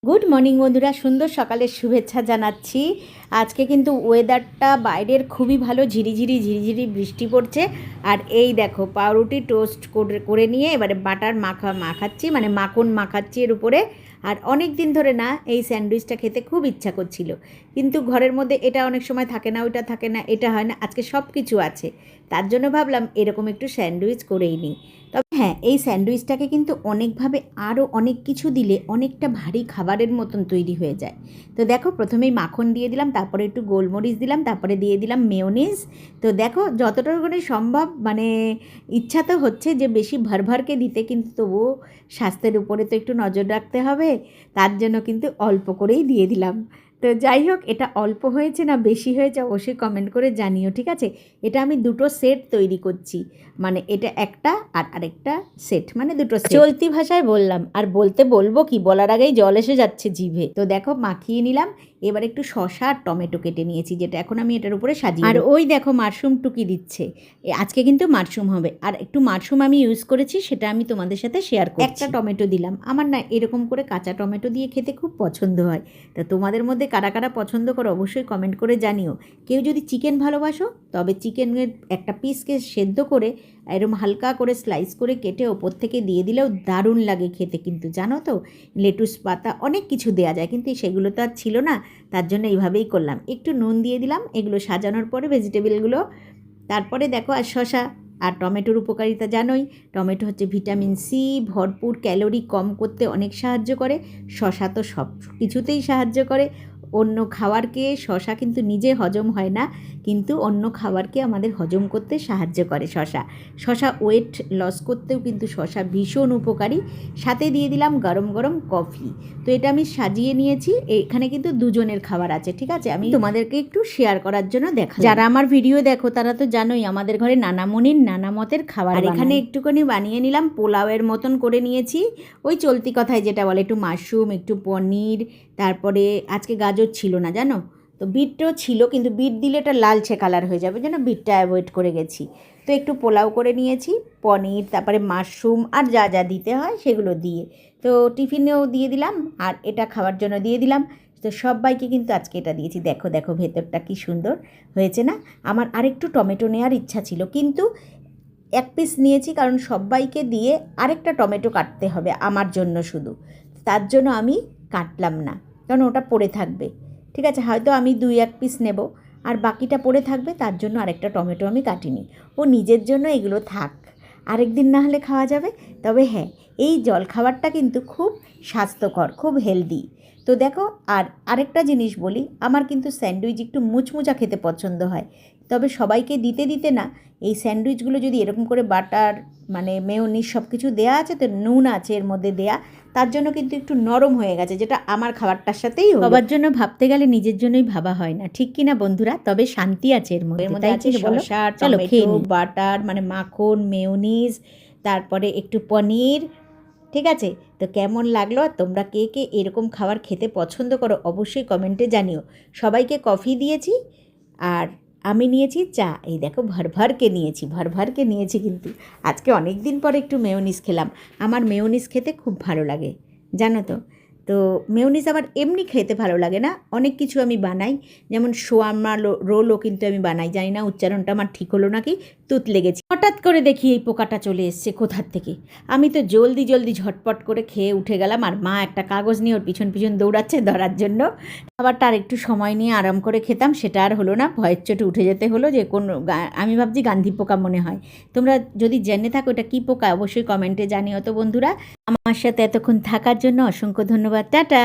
Good morning বন্ধুরা, সুন্দর সকালের শুভেচ্ছা জানাচ্ছি। আজকে কিন্তু ওয়েদারটা বাইরের খুবই ভালো, ঝিরিঝিরি বৃষ্টি পড়ছে। আর এই দেখো পাউরুটি টোস্ট করে নিয়ে এবারে বাটার মাখাচ্ছি, মানে মাখন মাখাচ্ছি এর উপরে। আর অনেক দিন ধরে না এই স্যান্ডউইচটা খেতে খুব ইচ্ছা করছিল, কিন্তু ঘরের মধ্যে এটা অনেক সময় থাকে না, ওইটা থাকে না, এটা হয় না। আজকে সব কিছু আছে, তার জন্য ভাবলাম এরকম একটু স্যান্ডউইচ করেই নিই। তবে হ্যাঁ, এই স্যান্ডউইচটাকে কিন্তু অনেকভাবে আরও অনেক কিছু দিলে অনেকটা ভারী খাবারের মতন তৈরি হয়ে যায়। তো দেখো, প্রথমেই মাখন দিয়ে দিলাম, তারপরে একটু গোলমরিচ দিলাম, তারপরে দিয়ে দিলাম মেয়োনিজ। তো দেখো যতটা করে সম্ভব, মানে ইচ্ছা তো হচ্ছে যে বেশি ভরভরকে দিতে, কিন্তু তবুও স্বাস্থ্যের উপরে তো একটু নজর রাখতে হবে, তার জন্য কিন্তু অল্প করেই দিয়ে দিলাম। তো যাই হোক, এটা অল্প হয়েছে না বেশি হয়েছে অবশ্যই কমেন্ট করে জানিও, ঠিক আছে? এটা আমি দুটো সেট তৈরি করছি, মানে এটা একটা আর আরেকটা সেট, মানে দুটো সেট। চলতি ভাষায় বললাম, আর বলবো কি, বলার আগেই জল এসে যাচ্ছে জিভে। তো দেখো মাখিয়ে নিলাম। এবার একটু শসা আর টমেটো কেটে নিয়েছি, যেটা এখন আমি এটার উপরে সাজিয়ে। আর ওই দেখো মাশরুম টুকি দিচ্ছে, আজকে কিন্তু মাশরুম হবে। আর একটু মাশরুম আমি ইউজ করেছি, সেটা আমি তোমাদের সাথে শেয়ার করছি। একটা টমেটো দিলাম, আমার না এরকম করে কাঁচা টমেটো দিয়ে খেতে খুব পছন্দ হয়। তা তোমাদের মধ্যে কারা কারা পছন্দ করো অবশ্যই কমেন্ট করে জানিও। কেউ যদি চিকেন ভালোবাসো, তবে চিকেনের একটা পিসকে সেদ্ধ করে এরকম হালকা করে স্লাইস করে কেটে ওপর থেকে দিয়ে দিলেও দারুণ লাগে খেতে। কিন্তু জানো তো, লেটুস পাতা অনেক কিছু দেওয়া যায়, কিন্তু সেগুলো তো আর ছিল না, তার জন্য এইভাবেই করলাম। একটু নুন দিয়ে দিলাম এগুলো সাজানোর পরে ভেজিটেবলগুলো। তারপরে দেখো, আর শসা আর টমেটোর উপকারিতা জানোই। টমেটো হচ্ছে ভিটামিন সি ভরপুর, ক্যালোরি কম করতে অনেক সাহায্য করে। শসা তো সব কিছুতেই সাহায্য করে। অন্য খাবারকে, শসা কিন্তু নিজে হজম হয় না, কিন্তু অন্য খাবারকে আমাদের হজম করতে সাহায্য করে শসা ওয়েট লস করতেও কিন্তু শসা ভীষণ উপকারী। সাথে দিয়ে দিলাম গরম গরম কফি। তো এটা আমি সাজিয়ে নিয়েছি, এখানে কিন্তু দুজনের খাবার আছে, ঠিক আছে? আমি তোমাদেরকে একটু শেয়ার করার জন্য দেখা, যারা আমার ভিডিও দেখো তারা তো জানোই আমাদের ঘরে নানামণির নানা মতের খাবার। আর এখানে একটুখানি বানিয়ে নিলাম, পোলাওয়ের মতন করে নিয়েছি। ওই চলতি কথায় যেটা বলে, একটু মাশরুম, একটু পনির, তারপরে আজকে গাজর ছিল না জানো, তো বিটও ছিল, কিন্তু বিট দিলে এটা লালচে কালার হয়ে যাবে, যেন বিটটা অ্যাভয়েড করে গেছি। তো একটু পোলাও করে নিয়েছি, পনির, তারপরে মাশরুম আর যা যা দিতে হয় সেগুলো দিয়ে। তো টিফিনেও দিয়ে দিলাম, আর এটা খাওয়ার জন্য দিয়ে দিলাম। তো সবাইকে কিন্তু আজকে এটা দিয়েছি। দেখো দেখো ভেতরটা কি সুন্দর হয়েছে না? আমার আরেকটু টমেটো নেওয়ার ইচ্ছা ছিল, কিন্তু এক পিস নিয়েছি, কারণ সবাইকে দিয়ে আরেকটা টমেটো কাটতে হবে আমার জন্য শুধু, তার জন্য আমি কাটলাম না, কারণ ওটা পড়ে থাকবে। ঠিক আছে, হয়তো আমি 2-1 পিস নেব, আর বাকিটা পড়ে থাকবে, তার জন্য আরেকটা টমেটো আমি কাটিনি। ও নিজের জন্য এগুলো থাক, আরেক দিন না হলে খাওয়া যাবে। তবে হ্যাঁ, এই জলখাবারটা কিন্তু খুব স্বাস্থ্যকর, খুব হেলদি। তো দেখো, আর আরেকটা জিনিস বলি, আমার কিন্তু স্যান্ডউইচ একটু মুচমুচা খেতে পছন্দ হয়। তবে সবাইকে দিতে দিতে না, এই স্যান্ডউইচগুলো যদি এরকম করে বাটার, মানে মেয়োনিজ সব কিছু দেওয়া আছে, তো নুন আছে এর মধ্যে দেয়া, তার জন্য কিন্তু একটু নরম হয়ে গেছে, যেটা আমার খাবারটার সাথেই সবার জন্য ভাবতে গেলে নিজের জন্যই ভাবা হয় না, ঠিক কি না বন্ধুরা? তবে শান্তি আছে এর মধ্যে। আছে শসা, টমেটো, বাটার, মানে মাখন, মেয়োনিজ, তারপরে একটু পনির, ঠিক আছে? তো কেমন লাগলো, আর তোমরা কে কে এরকম খাবার খেতে পছন্দ করো অবশ্যই কমেন্টে জানিও। সবাইকে কফি দিয়েছি, আর আমি নিয়েছি চা। এই দেখো ভরভরকে নিয়েছি কিন্তু আজকে অনেক দিন পর একটু মেয়োনিজ খেলাম। আমার মেয়োনিজ খেতে খুব ভালো লাগে, জানো তো। তো মেয়োনিজ আবার এমনি খেতে ভালো লাগে না, অনেক কিছু আমি বানাই, যেমন শোয়ারমা রোলও কিন্তু আমি বানাই। জানি না উচ্চারণটা আমার ঠিক হলো নাকি, তুত লেগেছি। হঠাৎ করে দেখি এই পোকাটা চলে এসছে কোথার থেকে। আমি তো জলদি ঝটপট করে খেয়ে উঠে গেলাম, আর মা একটা কাগজ নিয়ে ওর পিছন দৌড়াচ্ছে ধরার জন্য। খাবারটা আর একটু সময় নিয়ে আরাম করে খেতাম, সেটা আর হলো না, ভয়ের চোটে উঠে যেতে হলো যে আমি ভাবছি গান্ধী পোকা মনে হয়। তোমরা যদি জেনে থাকো এটা কী পোকা অবশ্যই কমেন্টে জানিও। তো বন্ধুরা, আমার সাথে এতক্ষণ থাকার জন্য অসংখ্য ধন্যবাদ। টাটা।